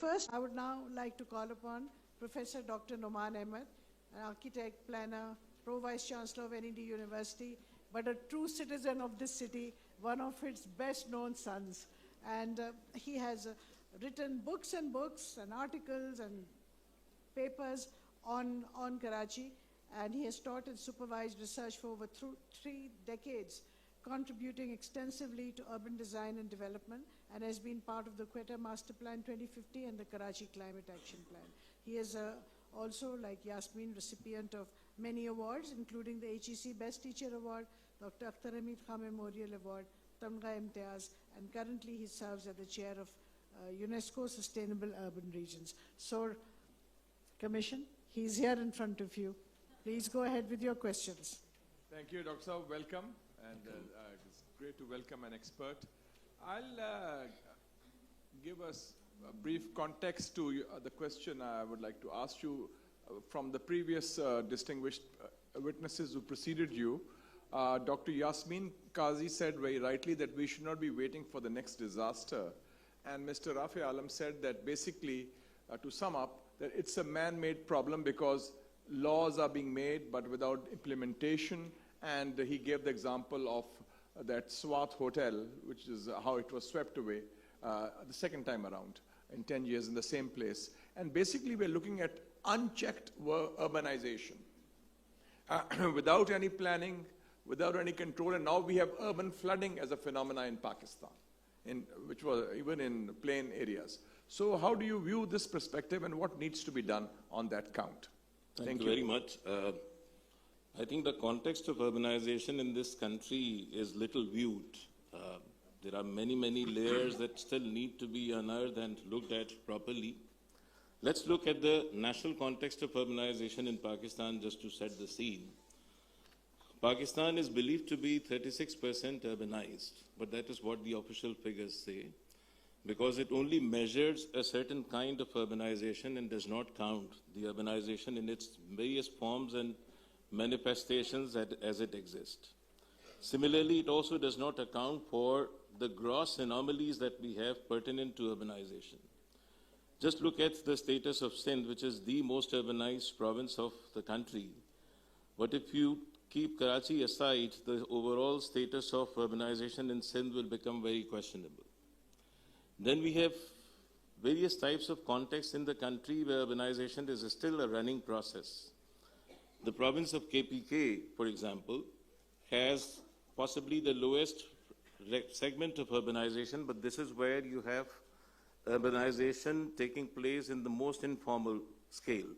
First, I would now like to call upon Professor Dr. Noman Ahmed, an architect, planner, Pro-Vice Chancellor of NED University, but a true citizen of this city, one of its best-known sons. And he has written books and articles and papers on Karachi, and he has taught and supervised research for over 3 decades, contributing extensively to urban design and development, and has been part of the Quetta Master Plan 2050 and the Karachi Climate Action Plan. He is also, like Yasmin, recipient of many awards, including the HEC Best Teacher Award, Dr. Akhtar Hamid Khan Memorial Award, Tamga Imtiaz, and currently he serves as the chair of UNESCO Sustainable Urban Regions. So, Commission, he's here in front of you. Please go ahead with your questions. Thank you, Dr. Saab. Welcome. And it's great to welcome an expert. I'll give us a brief context to the question I would like to ask you from the previous distinguished witnesses who preceded you. Dr. Yasmin Qazi said very rightly that we should not be waiting for the next disaster. And Mr. Rafi Alam said that basically, to sum up, that it's a man-made problem because laws are being made but without implementation. And he gave the example of that Swat Hotel, which is how it was swept away the second time around in 10 years in the same place. And basically, we're looking at unchecked urbanization without any planning, without any control. And now we have urban flooding as a phenomenon in Pakistan, which was even in plain areas. So how do you view this perspective and what needs to be done on that count? Thank you very much. I think the context of urbanization in this country is little viewed. There are many, many layers that still need to be unearthed and looked at properly. Let's look at the national context of urbanization in Pakistan just to set the scene. Pakistan is believed to be 36% urbanized, but that is what the official figures say, because it only measures a certain kind of urbanization and does not count the urbanization in its various forms and manifestations as it exists. Similarly, it also does not account for the gross anomalies that we have pertinent to urbanization. Just look at the status of Sindh, which is the most urbanized province of the country. But if you keep Karachi aside, the overall status of urbanization in Sindh will become very questionable. Then we have various types of contexts in the country where urbanization is still a running process. The province of KPK, for example, has possibly the lowest segment of urbanization, but this is where you have urbanization taking place in the most informal scale.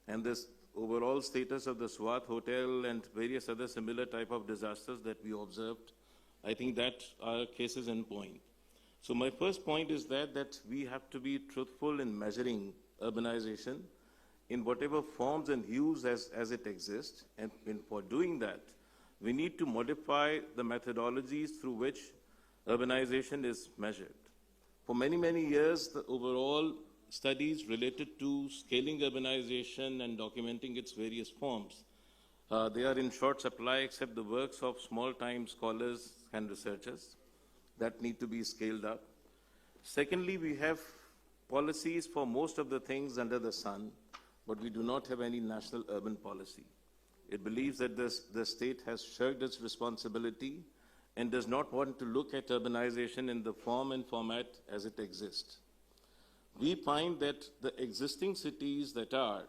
And this overall status of the Swat Hotel and various other similar type of disasters that we observed, I think that are cases in point. So my first point is that we have to be truthful in measuring urbanization in whatever forms and hues as it exists. And for doing that, we need to modify the methodologies through which urbanization is measured. For many, many years, the overall studies related to scaling urbanization and documenting its various forms, they are in short supply except the works of small-time scholars and researchers that need to be scaled up. Secondly, we have policies for most of the things under the sun, but we do not have any national urban policy. It believes that the state has shirked its responsibility and does not want to look at urbanization in the form and format as it exists. We find that the existing cities that are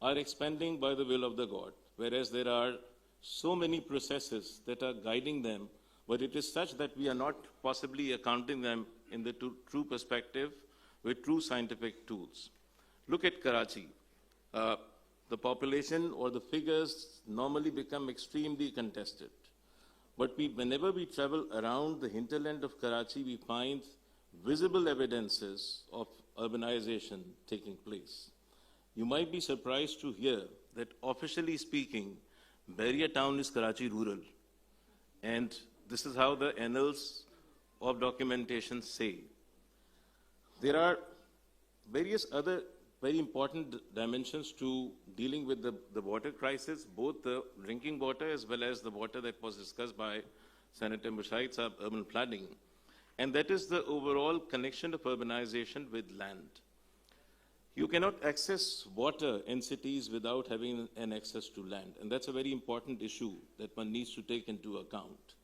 expanding by the will of the God, whereas there are so many processes that are guiding them, but it is such that we are not possibly accounting them in the true perspective with true scientific tools. Look at Karachi. The population or the figures normally become extremely contested. But whenever we travel around the hinterland of Karachi, we find visible evidences of urbanization taking place. You might be surprised to hear that officially speaking, Bahria town is Karachi rural. And this is how the annals of documentation say. There are various other very important dimensions to dealing with the water crisis, both the drinking water as well as the water that was discussed by Senator Mushaid Saab, urban flooding. And that is the overall connection of urbanization with land. You cannot access water in cities without having an access to land. And that's a very important issue that one needs to take into account.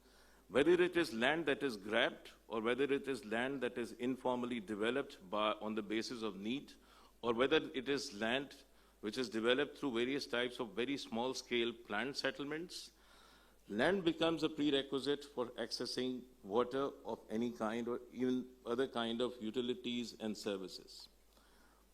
Whether it is land that is grabbed or whether it is land that is informally developed on the basis of need, or whether it is land which is developed through various types of very small-scale planned settlements, land becomes a prerequisite for accessing water of any kind or even other kind of utilities and services.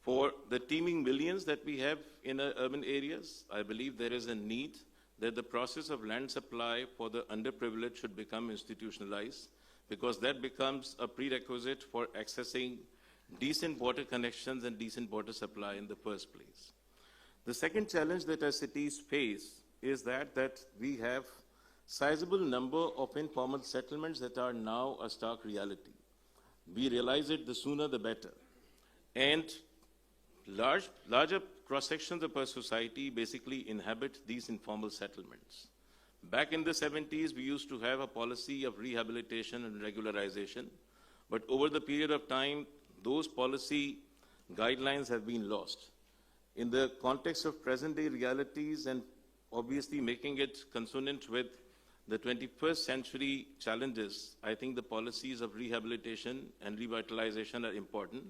For the teeming millions that we have in our urban areas, I believe there is a need that the process of land supply for the underprivileged should become institutionalized, because that becomes a prerequisite for accessing decent water connections and decent water supply in the first place. The second challenge that our cities face is that we have sizable number of informal settlements that are now a stark reality. We realize it, the sooner the better. And larger cross-sections of our society basically inhabit these informal settlements. Back in the 70s, we used to have a policy of rehabilitation and regularization, but over the period of time, those policy guidelines have been lost. In the context of present-day realities and obviously making it consonant with the 21st century challenges, I think the policies of rehabilitation and revitalization are important,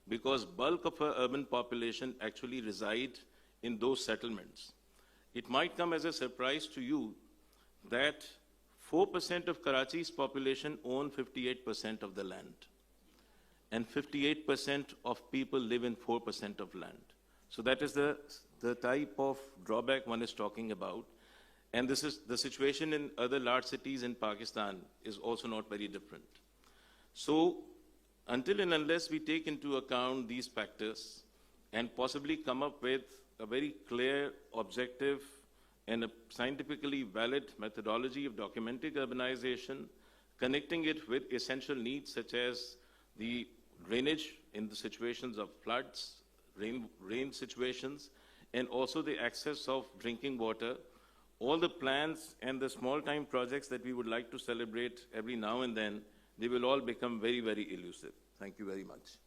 because bulk of our urban population actually reside in those settlements. It might come as a surprise to you that 4% of Karachi's population own 58% of the land, and 58% of people live in 4% of land. So that is the type of drawback one is talking about. And this is the situation in other large cities in Pakistan is also not very different. So until and unless we take into account these factors and possibly come up with a very clear, objective, and a scientifically valid methodology of documenting urbanization, connecting it with essential needs such as the drainage in the situations of floods, rain situations, and also the access of drinking water, all the plans and the small-time projects that we would like to celebrate every now and then, they will all become very, very elusive. Thank you very much.